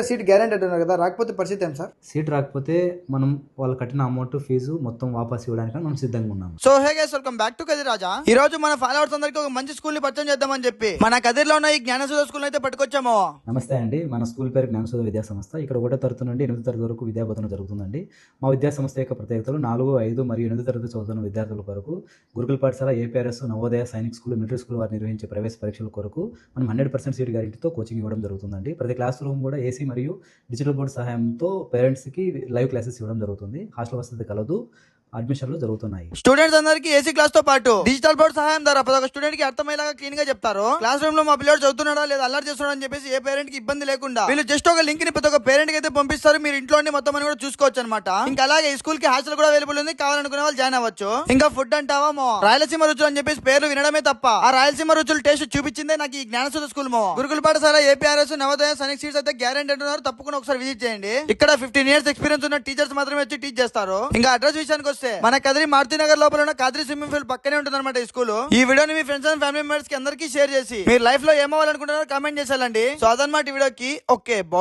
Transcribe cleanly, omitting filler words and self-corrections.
Seat guarantee అంటున్నారు కదా, రాకపోతే పరిస్థితి ఏం సార్? సీట్ రాకపోతే మనం వాళ్ళు కట్టిన అమౌంట్ ఫీజు మొత్తం వాపస్ ఇవ్వడానికి మనం సిద్ధంగా ఉన్నాం. So hey guys, welcome back to Kadir Raja. ఈ రోజు మన ఫాలోవర్స్ అందరికి ఒక మంచి స్కూల్ ని పరిచయం చేద్దామని చెప్పి మన కదిర్లో ఉన్న ఈ జ్ఞానసుధ స్కూల్ అయితే పట్టుకొచ్చాము. నమస్తే అండి, మన స్కూల్ పేరు జ్ఞానసుధ విద్యా సంస్థ. ఇక్కడ 1వ తరగతి నుండి 8వ తరగతి వరకు విద్యా బోధన జరుగుతుందండి. మా విద్యా సంస్థ యొక్క ప్రత్యేకతలు 4, 5 మరియు 8వ తరగతి చదువుతున్న విద్యార్థుల కొరకు గురుకుల పాఠశాల, APRS, Navodaya, Sainik school, military school వారు నిర్వహించే ప్రవేశ పరీక్షల కొరకు మనం 100% సీట్ గ్యారెంటీతో కోచింగ్ ఇవ్వడం జరుగుతుందండి. ప్రతి క్లాస్ రూమ్ కూడా ఏసీ మరియు డిజిటల్ బోర్డు సహాయంతో పేరెంట్స్కి లైవ్ క్లాసెస్ ఇవ్వడం జరుగుతుంది. హాస్టల్ వసతి కలదు. అడ్మిషన్లు జరుగుతున్నాయి. స్టూడెంట్స్ అందరికి ఏసీ క్లాస్ తో పాటు డిజిటల్ బోర్డ్ సహాయం ద్వారా ప్రతి ఒక్క స్టూడెంట్ కి అర్థమయ్యేలాగా క్లీన్ గా చెప్తారు. క్లాస్ రూమ్ లో మా పిల్లలు చదువుతున్నాడా లేదా అల్లరి చేస్తున్నాడా అని చెప్పేసి ఏ పేరెంట్ కి ఇబ్బంది లేకుండా వీళ్ళు జస్ట్ ఒక లింక్ ని ప్రతి ఒక్క పేరెంట్ కి అయితే పంపిస్తారు. మీరు ఇంట్లోనే మొత్తం అని కూడా చూసుకోవచ్చు అనమాట. ఇంకా అలాగే ఈ స్కూల్ కి హాస్టల్ కూడా అవైలబుల్ ఉంది, కావాలనుకునే వాళ్ళు జాయిన్ అవ్వచ్చు. ఇంకా ఫుడ్ అంటావా మో రాయలసీమ రుచులు అని చెప్పేసి పేర్లు వినడమే తప్ప ఆ రాయలసీమ రుచులు టేస్ట్ చూపించిందే నాకు ఈ జ్ఞానసుధ స్కూల్ మో. గురుకుల పాఠశాల, ఏపీఆర్ఎస్, నవోదయ, సైనిక్ సీట్స్ అయితే గ్యారెంటీ అంటున్నారు. తప్పకుండా ఒకసారి విజిట్ చేయండి. ఇక్కడ 15 years ఎక్స్పీరియన్స్ ఉన్న టీచర్స్ మాత్రమే వచ్చి టీచ్ చేస్తారు. ఇంకా అడ్రస్ విషయానికి వస్తే మన కదిరి మారుతినగర్ లోపల ఉన్న కాద్రి స్విమ్మింగ్ పూల్ పక్కనే ఉంటుంది అనమాట ఈ స్కూల్. ఈ వీడియోని మీ ఫ్రెండ్స్ అండ్ ఫ్యామిలీ మెంబర్స్ కి అందరికీ షేర్ చేసి మీరు లైఫ్ లో ఏమవ్వాలనుకుంటున్నారో కామెంట్ చేసేయాలండి. సో అదనమాట ఈ వీడియోకి. Okay bye.